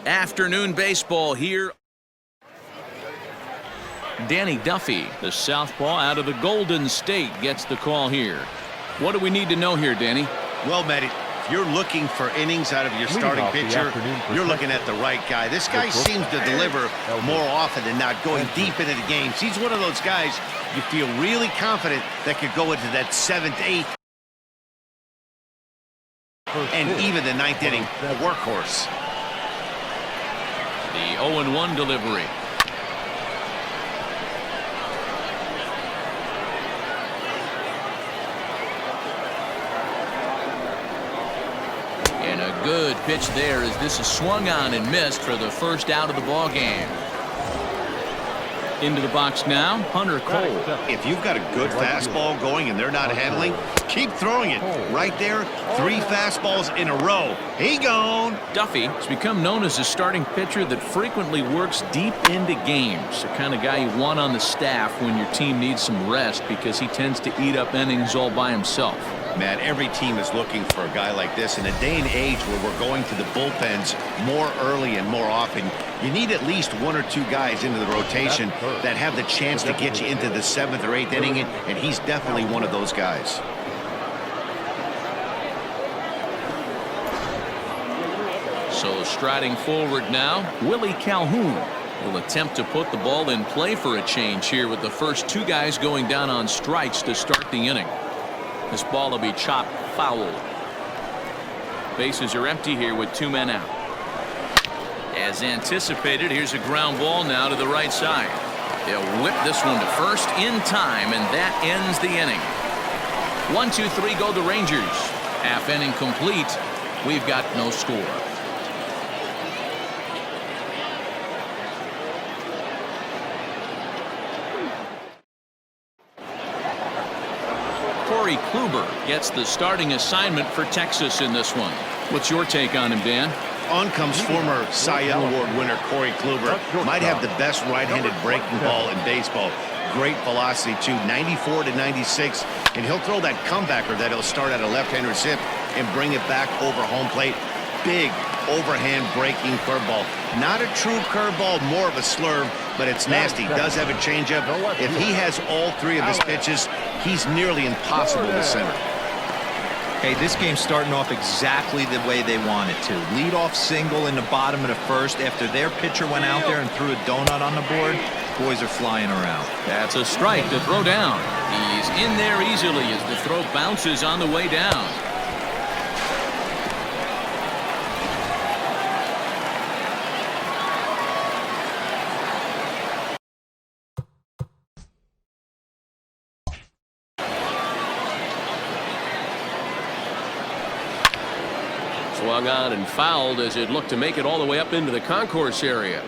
Afternoon baseball here. Danny Duffy, the southpaw out of the Golden State, gets the call here. What do we need to know here, Danny? Well, Matt, if you're looking for innings out of your starting pitcher, you're looking at the right guy. This guy seems to deliver more often than not, going deep into the games. He's one of those guys you feel really confident that could go into that 7th, 8th, and even the 9th inning, a workhorse. The 0-1 delivery. And a good pitch there as this is swung on and missed for the first out of the ball game. Into the box now, Hunter Cole. If you've got a good fastball going and they're not handling, keep throwing it. Right there, 3 fastballs in a row. He gone. Duffy has become known as a starting pitcher that frequently works deep into games. The kind of guy you want on the staff when your team needs some rest because he tends to eat up innings all by himself. Matt, every team is looking for a guy like this. In a day and age where we're going to the bullpens more early and more often, you need at least 1 or 2 guys into the rotation that have the chance to get you into the 7th or 8th inning, and he's definitely one of those guys. So striding forward now, Willie Calhoun will attempt to put the ball in play for a change here with the first 2 guys going down on strikes to start the inning. This ball will be chopped foul. Bases are empty here with 2 men out. As anticipated, here's a ground ball now to the right side. They'll whip this one to first in time, and that ends the inning. 1-2-3 go the Rangers. Half inning complete. We've got no score. Corey Kluber gets the starting assignment for Texas in this one. What's your take on him, Dan? On comes former Cy Young Award winner Corey Kluber. Might have the best right-handed breaking ball in baseball. Great velocity too, 94 to 96, and he'll throw that comebacker that he'll start at a left-hander's hip and bring it back over home plate. Big overhand breaking curveball. Not a true curveball, more of a slurve, but it's nasty. Does have a changeup. If he has all 3 of his pitches, he's nearly impossible to center. Hey, this game's starting off exactly the way they want it to. Lead off single in the bottom of the first after their pitcher went out there and threw a donut on the board. Boys are flying around. That's a strike to throw down. He's in there easily as the throw bounces on the way down. Swung on and fouled as it looked to make it all the way up into the concourse area.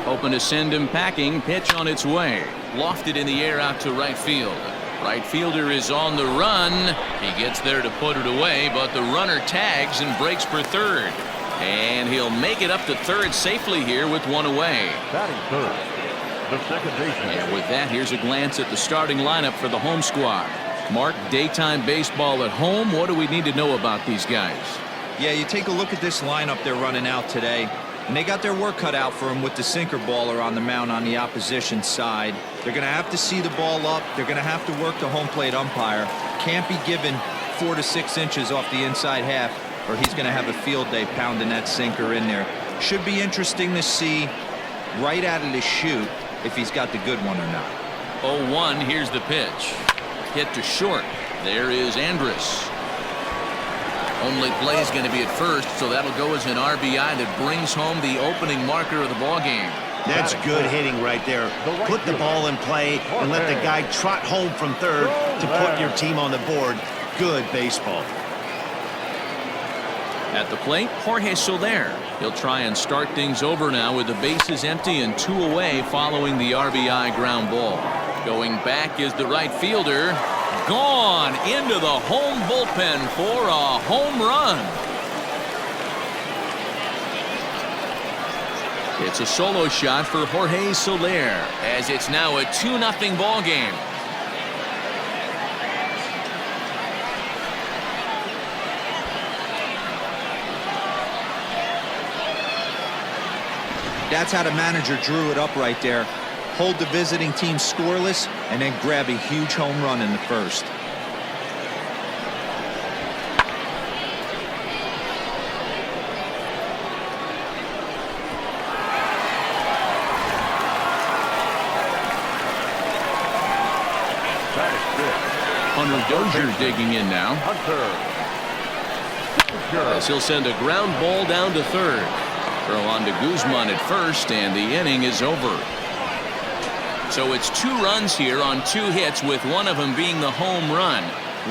Hoping to send him packing. Pitch on its way. Lofted in the air out to right field. Right fielder is on the run. He gets there to put it away, but the runner tags and breaks for third. And he'll make it up to third safely here with 1 away. Batting third, the second baseman. And with that, here's a glance at the starting lineup for the home squad. Mark, daytime baseball at home. What do we need to know about these guys? Yeah, you take a look at this lineup they're running out today, and they got their work cut out for them with the sinker baller on the mound on the opposition side. They're going to have to see the ball up. They're going to have to work the home plate umpire. Can't be given 4 to 6 inches off the inside half, or he's going to have a field day pounding that sinker in there. Should be interesting to see right out of the chute if he's got the good one or not. 0-1, here's the pitch. Hit to short. There is Andrus. Only play is going to be at first, so that'll go as an RBI that brings home the opening marker of the ball game. That's good hitting right there. Put the ball in play and let the guy trot home from third to put your team on the board. Good baseball. At the plate, Jorge Soler. He'll try and start things over now with the bases empty and 2 away following the RBI ground ball. Going back is the right fielder. Gone into the home bullpen for a home run. It's a solo shot for Jorge Soler as it's now a 2-0 ball game. That's how the manager drew it up right there. Hold the visiting team scoreless and then grab a huge home run in the first. Hunter Dozier digging in now. As he'll send a ground ball down to third. Throw on to Guzman at first, and the inning is over. So it's 2 runs here on 2 hits, with one of them being the home run.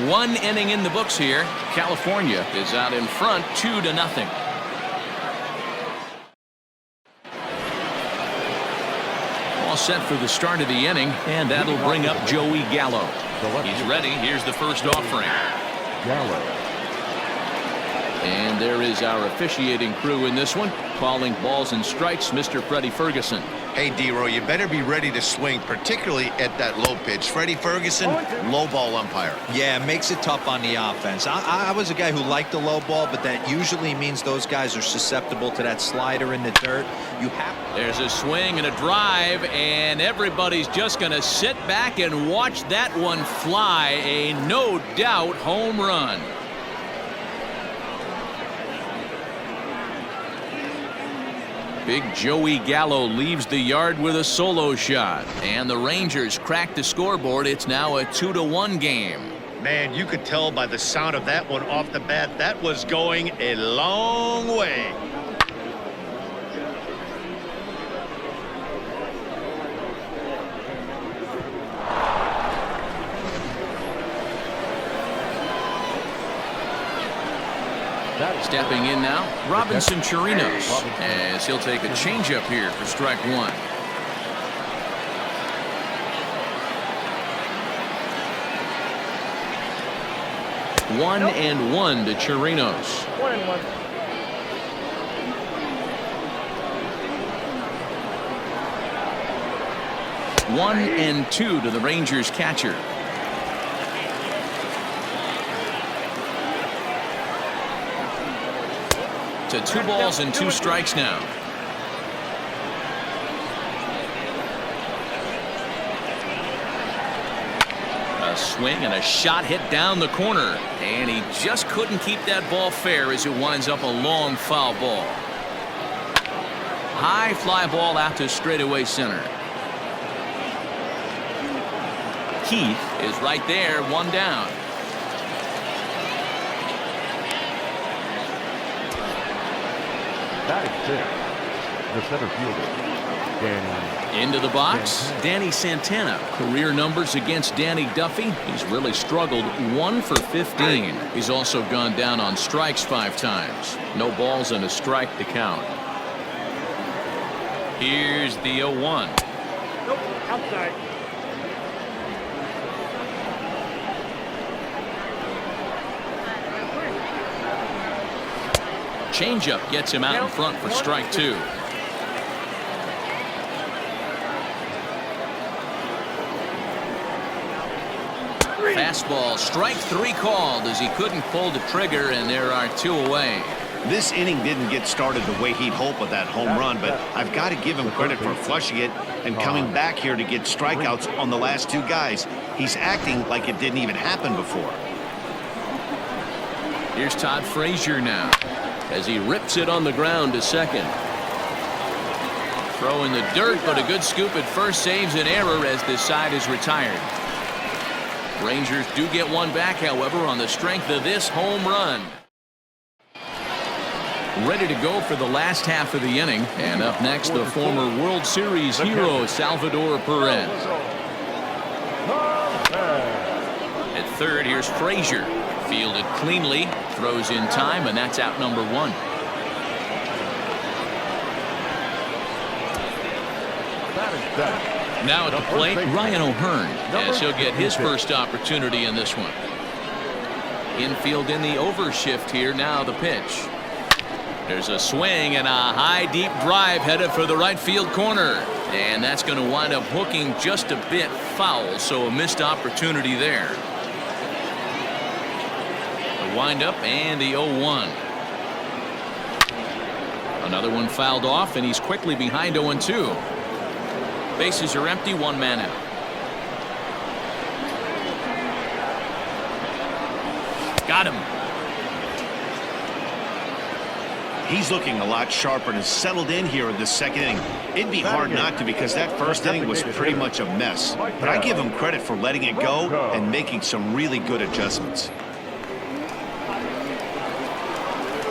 1 inning in the books here. California is out in front 2-0. All set for the start of the inning, and that'll bring up Joey Gallo. He's ready. Here's the first offering. And there is our officiating crew in this one, calling balls and strikes, Mr. Freddie Ferguson. Hey, D-Roy, you better be ready to swing, particularly at that low pitch. Freddie Ferguson, low ball umpire. Yeah, it makes it tough on the offense. I was a guy who liked the low ball, but that usually means those guys are susceptible to that slider in the dirt. There's a swing and a drive, and everybody's just going to sit back and watch that one fly. A no doubt home run. Big Joey Gallo leaves the yard with a solo shot, and the Rangers crack the scoreboard. It's now a 2-1 game. Man, you could tell by the sound of that one off the bat that was going a long way. Stepping in now, Robinson Chirinos, as he'll take a changeup here for strike 1. 1-1 to Chirinos. 1-1. 1-2 to the Rangers catcher. To 2 balls and 2 strikes now. A swing and a shot hit down the corner, and he just couldn't keep that ball fair as it winds up a long foul ball. High fly ball out to straightaway center. Keith is right there, 1 down. That is 6. The center fielder, Danny. Into the box, Danny Santana. Career numbers against Danny Duffy. He's really struggled. 1 for 15. He's also gone down on strikes 5 times. No balls and a strike to count. Here's the 0-1. Nope, outside. Changeup gets him out in front for strike 2. Fastball, strike 3 called as he couldn't pull the trigger, and there are 2 away. This inning didn't get started the way he'd hoped with that home run, but I've got to give him credit for flushing it and coming back here to get strikeouts on the last 2 guys. He's acting like it didn't even happen before. Here's Todd Frazier now as he rips it on the ground to second. Throw in the dirt, but a good scoop at first saves an error as this side is retired. Rangers do get 1 back, however, on the strength of this home run. Ready to go for the last half of the inning, and up next, the former World Series hero Salvador Perez. At third, here's Frazier. Fielded cleanly, throws in time, and that's out number 1. Now at the plate, Ryan O'Hearn, as he'll get his first opportunity in this one. Infield in the overshift here. Now the pitch. There's a swing and a high deep drive headed for the right field corner, and that's going to wind up hooking just a bit foul, so a missed opportunity there. The windup and the 0-1. Another one fouled off, and he's quickly behind 0-2. Bases are empty, one man out. Got him. He's looking a lot sharper and has settled in here in the second inning. It'd be hard not to, because that first inning was pretty much a mess. But I give him credit for letting it go and making some really good adjustments.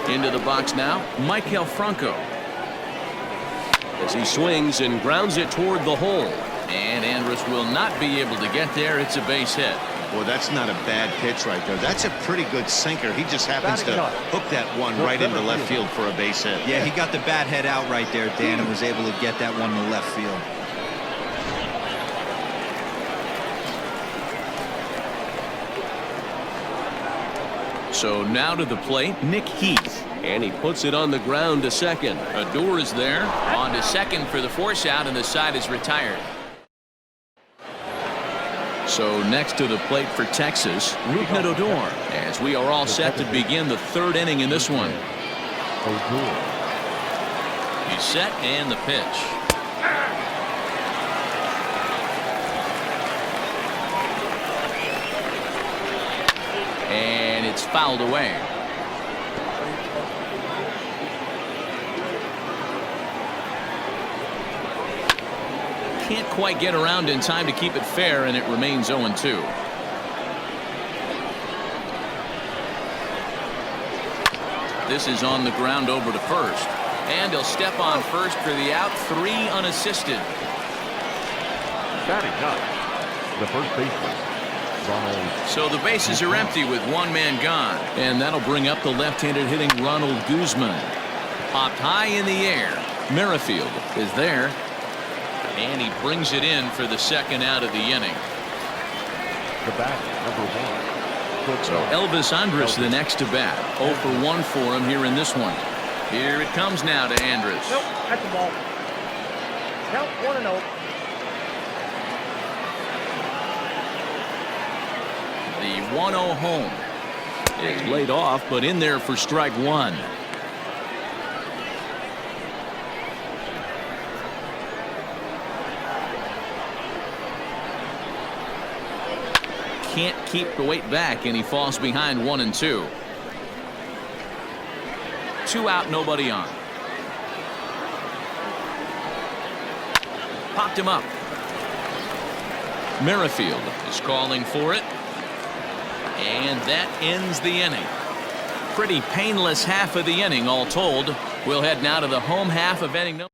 Into the box now, Michael Franco. As he swings and grounds it toward the hole. And Andrus will not be able to get there. It's a base hit. Well, that's not a bad pitch right there. That's a pretty good sinker. He just happens to hook that one right into left field for a base hit. Yeah, he got the bat head out right there, Dan, and was able to get that one to left field. So now to the plate, Nick Heath. And he puts it on the ground to second. Odor is there. On to second for the force out, and the side is retired. So next to the plate for Texas, Rougned Odor, as we are all set to begin the third inning in this one. He's set, and the pitch. And it's fouled away. Can't quite get around in time to keep it fair, and it remains 0-2. This is on the ground over to first, and he'll step on first for the out. 3 unassisted. Batting up, the first baseman, Ronald. So the bases are empty with one man gone, and that'll bring up the left-handed hitting Ronald Guzman. Popped high in the air. Merrifield is there. And he brings it in for the second out of the inning. The bat, number 1. So Elvis Andrus the next to bat. 0 for 1 for him here in this one. Here it comes now to Andrus. Nope, that's the ball. Count 1-0. The 1-0 home is laid off, but in there for strike 1. Can't keep the weight back, and he falls behind 1-2. 2 out, nobody on. Popped him up. Merrifield is calling for it. And that ends the inning. Pretty painless half of the inning all told. We'll head now to the home half of inning number.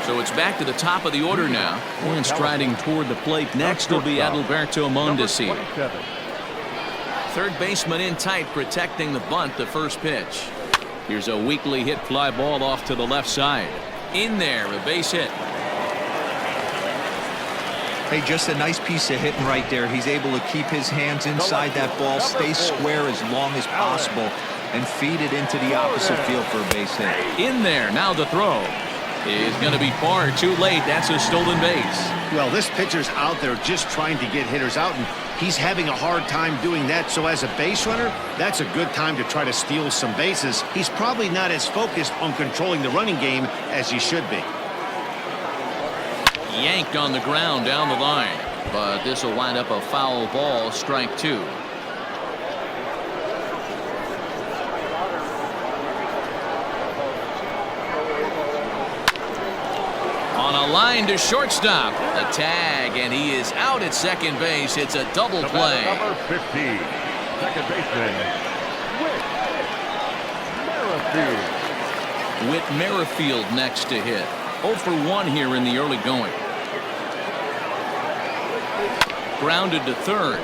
So it's back to the top of the order now. And striding toward the plate next will be Adalberto Mondesi. Third baseman in tight, protecting the bunt, the first pitch. Here's a weakly hit fly ball off to the left side. In there, a base hit. Hey, just a nice piece of hitting right there. He's able to keep his hands inside that ball, stay square as long as possible, and feed it into the opposite field for a base hit. In there, now the throw is going to be far too late. That's a stolen base. Well, this pitcher's out there just trying to get hitters out, and he's having a hard time doing that. So as a base runner, that's a good time to try to steal some bases. He's probably not as focused on controlling the running game as he should be. Yanked on the ground down the line, but this will wind up a foul ball, strike 2. On a line to shortstop, the tag, and he is out at second base. It's a double play. Number 15, second baseman, Merrifield. Whit Merrifield next to hit. 0 for 1 here in the early going. Grounded to third.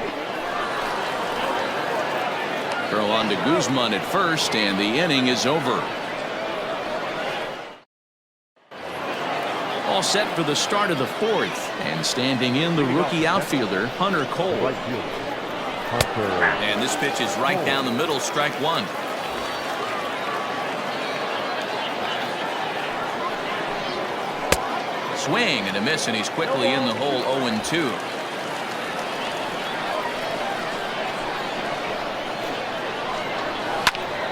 Throw on to Guzman at first, and the inning is over. All set for the start of the fourth, and standing in the rookie outfielder Hunter Cole. Right fielder, Hunter. And this pitch is right down the middle, strike 1. Swing and a miss, and he's quickly in the hole. 0-2.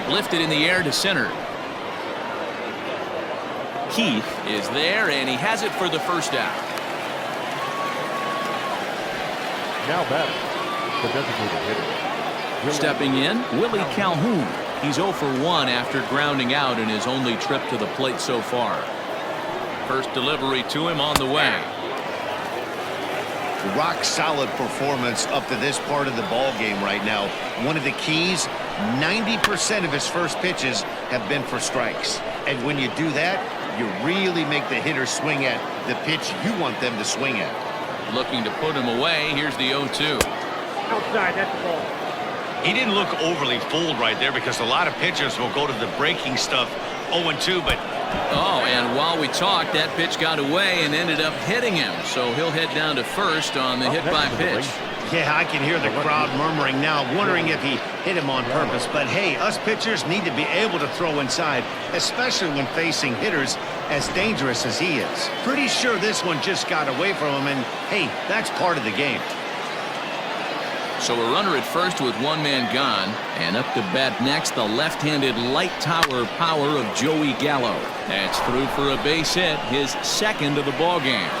Lifted in the air to center. Keith is there, and he has it for the first out. Now batting, the designated hitter. Stepping in, Willie Calhoun. He's 0 for 1 after grounding out in his only trip to the plate so far. First delivery to him on the way. Rock solid performance up to this part of the ball game right now. One of the keys, 90% of his first pitches have been for strikes. And when you do that, you really make the hitter swing at the pitch you want them to swing at. Looking to put him away. Here's the 0-2. Outside, that's the ball. He didn't look overly fooled right there because a lot of pitchers will go to the breaking stuff 0-2, but Oh, and while we talked, that pitch got away and ended up hitting him. So he'll head down to first on the hit by pitch. yeah, I can hear the crowd murmuring now, wondering if he hit him on purpose. But hey, us pitchers need to be able to throw inside, especially when facing hitters as dangerous as he is. Pretty sure this one just got away from him, and hey, that's part of the game. So a runner at first with one man gone, and up to bat next, the left-handed light tower power of Joey Gallo. That's through for a base hit, his second of the ball game.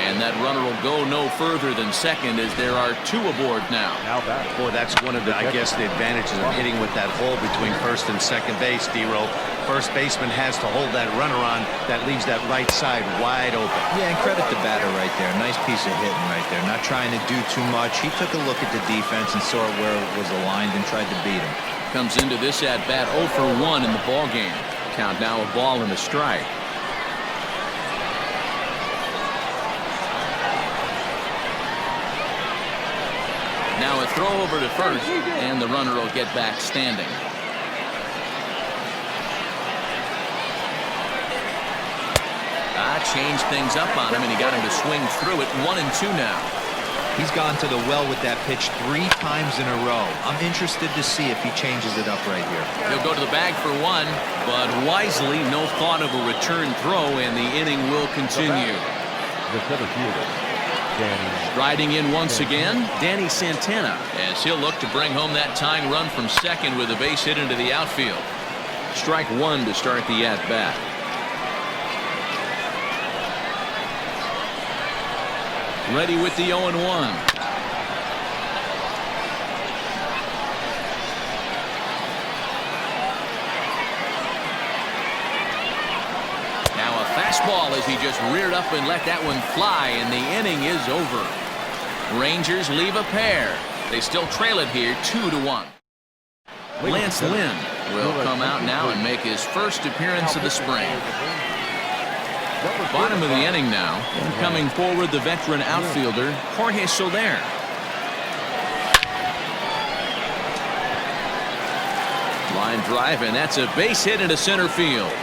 And that runner will go no further than second as there are two aboard now. Boy, that's one of the, I guess, the advantages of hitting with that hole between first and second base, D-Row. First baseman has to hold that runner on. That leaves that right side wide open. Yeah, and credit the batter right there. Nice piece of hitting right there. Not trying to do too much. He took a look at the defense and saw where it was aligned and tried to beat him. Comes into this at-bat 0 for 1 in the ball game. Count now a ball and a strike. Now a throw over to first, and the runner will get back standing. Changed things up on him, and he got him to swing through it. 1-2 now. He's gone to the well with that pitch 3 times in a row. I'm interested to see if he changes it up right here. He'll go to the bag for one, but wisely, no thought of a return throw, and the inning will continue. The center fielder, Danny. Striding in once again, Danny Santana, as he'll look to bring home that tying run from second with a base hit into the outfield. Strike one to start the at-bat. Ready with the 0-1. Now a fastball as he just reared up and let that one fly, and the inning is over. Rangers leave a pair. They still trail it here 2-1. Lance Lynn will come out now and make his first appearance of the spring. Bottom of the inning now, and coming forward the veteran outfielder Jorge Soler. Line drive, and that's a base hit into center field.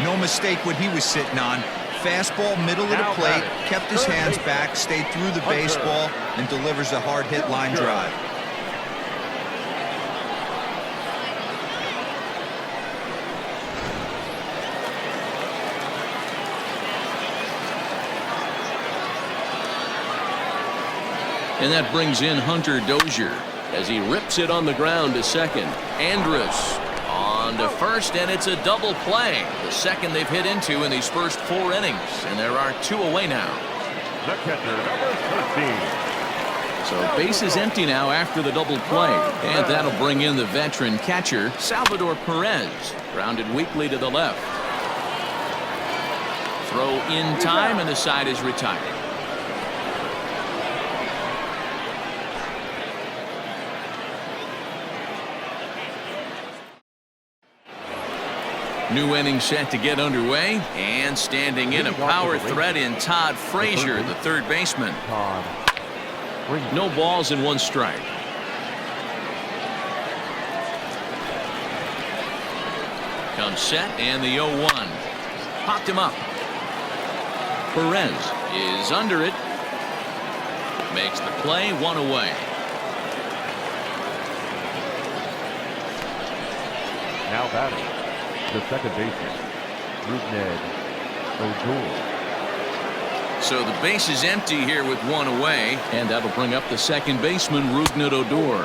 No mistake what he was sitting on. Fastball middle of the plate, kept his hands back, stayed through the baseball, and delivers a hard hit line drive. And that brings in Hunter Dozier as he rips it on the ground to second. Andrus on to first, and it's a double play. The second they've hit into in these first 4 innings, and there are 2 away now. The catcher, number 13. So base is empty now after the double play, and that'll bring in the veteran catcher Salvador Perez, grounded weakly to the left. Throw in time, and the side is retired. New inning set to get underway, and standing in a power threat in Todd Frazier, the third baseman. No balls and 1 strike. Comes set, and the 0-1. Popped him up. Perez is under it. Makes the play, 1 away. Now batting, the second baseman, Rougned Odor. So the base is empty here with one away, and that'll bring up the second baseman, Rougned Odor.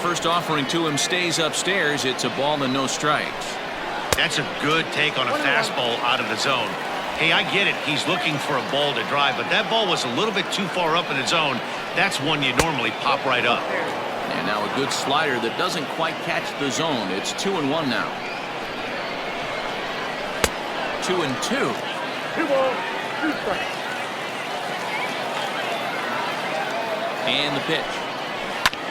First offering to him stays upstairs. It's a ball and no strikes. That's a good take on a fastball out of the zone. Hey, I get it. He's looking for a ball to drive, but that ball was a little bit too far up in the zone. That's one you normally pop right up. And now a good slider that doesn't quite catch the zone. It's 2-1 now. 2-2. 2 balls, 2 strikes. And the pitch.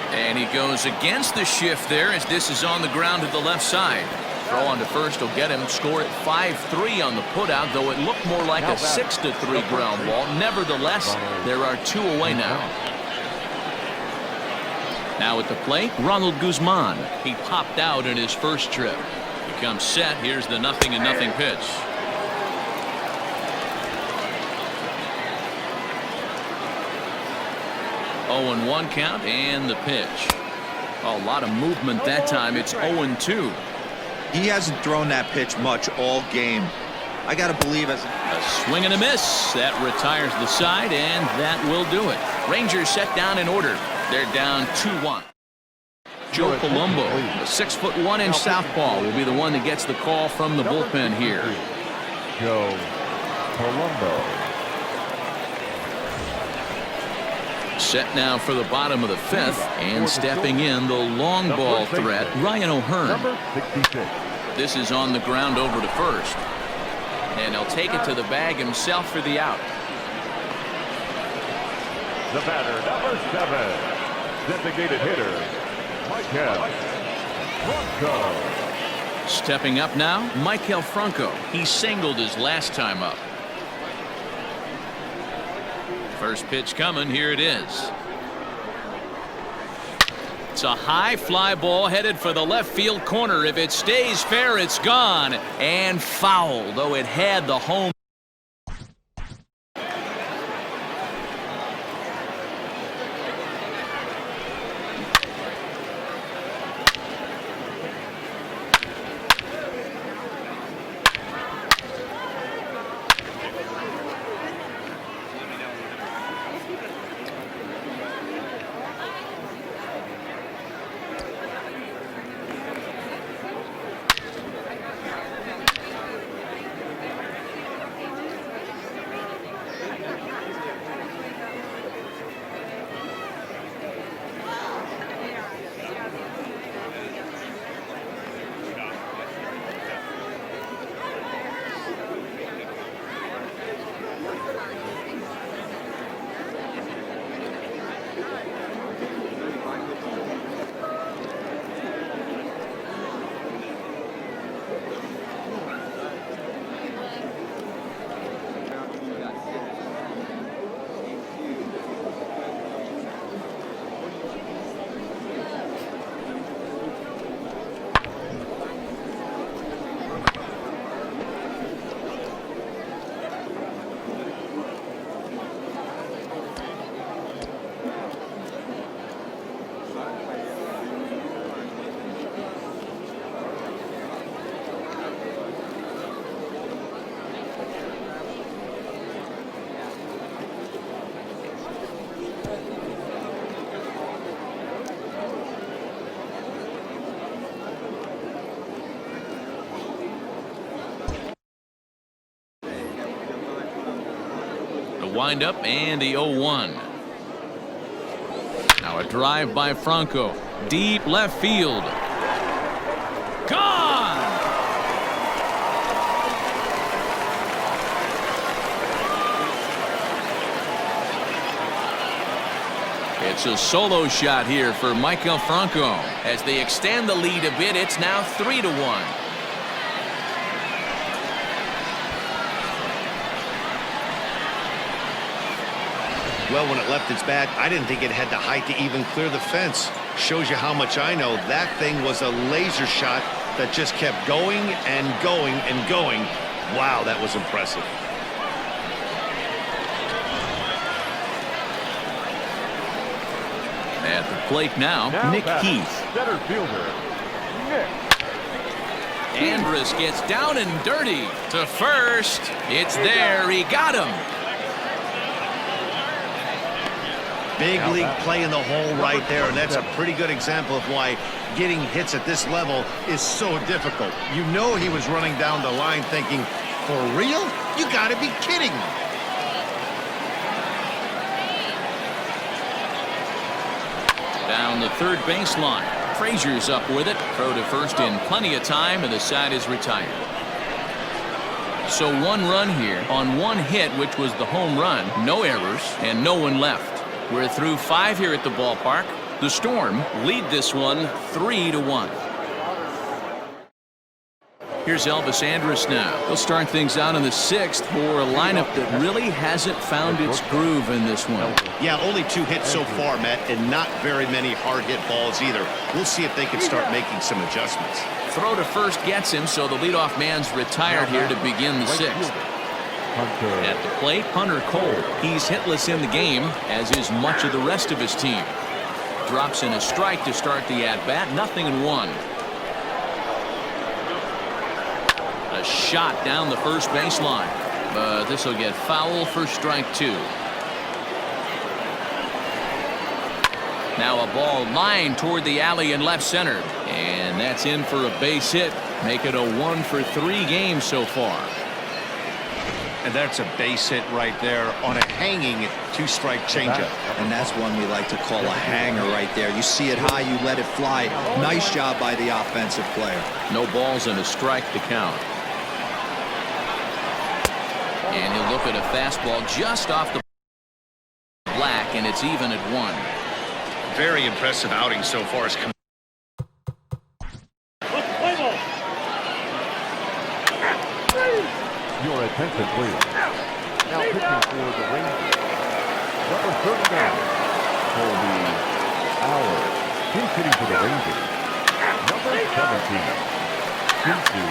And he goes against the shift there as this is on the ground to the left side. Throw on to first will get him. Score at 5-3 on the putout, though it looked more like a 6-3 ground ball. Nevertheless, there are 2 away now. Now at the plate, Ronald Guzman. He popped out in his first trip. He comes set. Here's the 0-0 pitch. Oh, 0-1 count and the pitch. A lot of movement that time. It's 0-2. He hasn't thrown that pitch much all game. I got to believe as A swing and a miss. That retires the side, and that will do it. Rangers set down in order. They're down 2-1. Joe Palumbo, the 6'1" southpaw, will be the one that gets the call from the bullpen here. Joe Palumbo. Set now for the bottom of the 5th, and stepping in the long ball threat, Ryan O'Hearn. Number 66. This is on the ground over to first. And he'll take it to the bag himself for the out. The batter, number 7. Designated hitter, Maikel Franco. Stepping up now, Maikel Franco. He singled his last time up. First pitch coming. Here it is. It's a high fly ball headed for the left field corner. If it stays fair, it's gone. And foul, though it had the home. Wind up and the 0-1. Now a drive by Franco. Deep left field. Gone! It's a solo shot here for Maikel Franco. As they extend the lead a bit, it's now 3-1. Well, when it left its bat, I didn't think it had the height to even clear the fence. Shows you how much I know. That thing was a laser shot that just kept going and going and going. Wow, that was impressive. At the plate now Nick Heath. Center fielder, Nick. Andrus gets down and dirty to first. It's there. He got him. Big league play in the hole right there, and that's a pretty good example of why getting hits at this level is so difficult. You know he was running down the line thinking, for real? You got to be kidding me. Down the third baseline. Frazier's up with it. Throw to first in plenty of time, and the side is retired. So 1 run here on 1 hit, which was the home run. No errors and no one left. We're through 5 here at the ballpark. The Storm lead this one 3-1. Here's Elvis Andrus now. He'll start things out in the 6th for a lineup that really hasn't found its groove in this one. Yeah, only 2 hits so far, Matt, and not very many hard hit balls either. We'll see if they can start making some adjustments. Throw to first gets him, so the leadoff man's retired here to begin the 6th. At the plate, Hunter Cole. He's hitless in the game, as is much of the rest of his team. Drops in a strike to start the at-bat. 0-1. A shot down the first baseline, but this will get foul for strike 2. Now a ball lined toward the alley in left center, and that's in for a base hit. Make it a 1-for-3 game so far. And that's a base hit right there on a hanging 2-strike changeup. And that's one we like to call a hanger right there. You see it high, you let it fly. Nice job by the offensive player. No balls and a strike to count. And he'll look at a fastball just off the black, and it's even at 1. Very impressive outing so far. Your attention, please. Now pitching for the Rangers. Number 39, Colby Howard. He's hitting for the Rangers. Number 17, Kinsu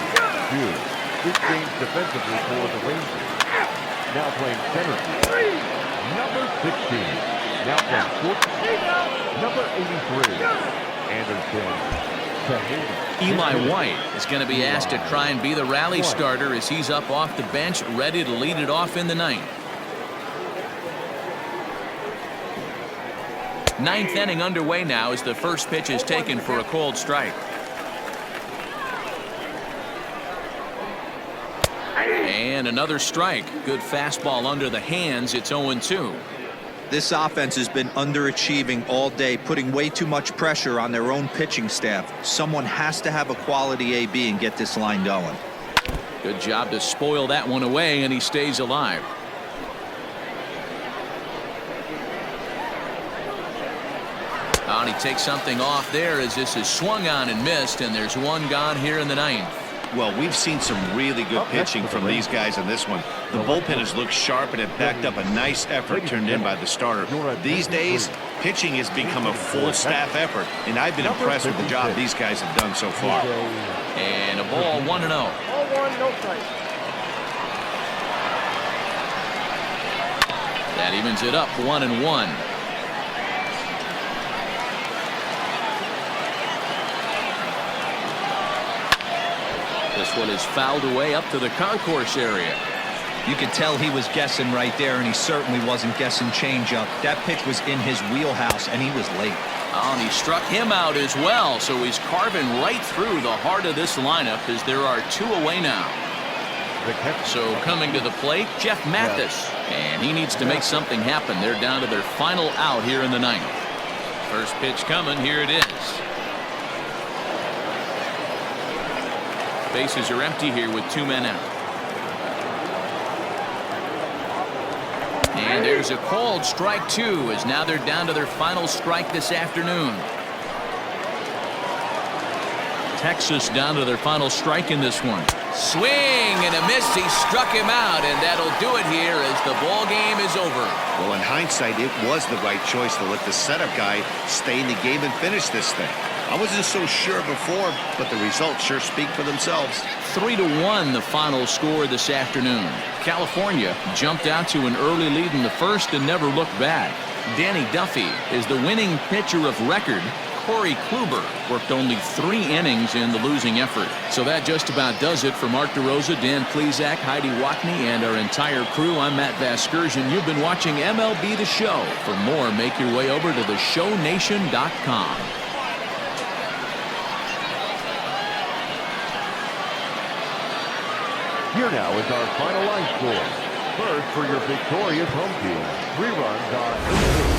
Yu. This game's defensively for the Rangers. Now playing center field. Number 16. Now playing short. Number 83. Anderson. Eli White is going to be asked to try and be the rally starter as he's up off the bench, ready to lead it off in the 9th. 9th inning underway now as the first pitch is taken for a cold strike. And another strike. Good fastball under the hands. It's 0-2. This offense has been underachieving all day, putting way too much pressure on their own pitching staff. Someone has to have a quality AB and get this line going. Good job to spoil that one away, and he stays alive. And he takes something off there as this is swung on and missed, and there's 1 gone here in the 9th. Well, we've seen some really good pitching from these guys in this one. The bullpen has looked sharp and it backed up a nice effort turned in by the starter. These days, pitching has become a full staff effort, and I've been impressed with the job these guys have done so far. And a ball 1-0. 0-1, no strike. That evens it up 1-1. This one is fouled away up to the concourse area. You could tell he was guessing right there, and he certainly wasn't guessing changeup. That pitch was in his wheelhouse, and he was late. Oh, and he struck him out as well, so he's carving right through the heart of this lineup as there are 2 away now. So coming to the plate, Jeff Mathis, and he needs to make something happen. They're down to their final out here in the 9th. First pitch coming, here it is. Bases are empty here with 2 men out. And there's a called strike 2 as now they're down to their final strike this afternoon. Texas down to their final strike in this one. Swing and a miss. He struck him out, and that'll do it here as the ball game is over. Well, in hindsight, it was the right choice to let the setup guy stay in the game and finish this thing. I wasn't so sure before, but the results sure speak for themselves. 3-1 the final score this afternoon. California jumped out to an early lead in the first and never looked back. Danny Duffy is the winning pitcher of record. Corey Kluber worked only 3 innings in the losing effort. So that just about does it for Mark DeRosa, Dan Plesac, Heidi Watney, and our entire crew. I'm Matt Vasgersian. You've been watching MLB The Show. For more, make your way over to theshownation.com. Here now is our final line score. First, for your victorious home team, 3 runs on 8 hits.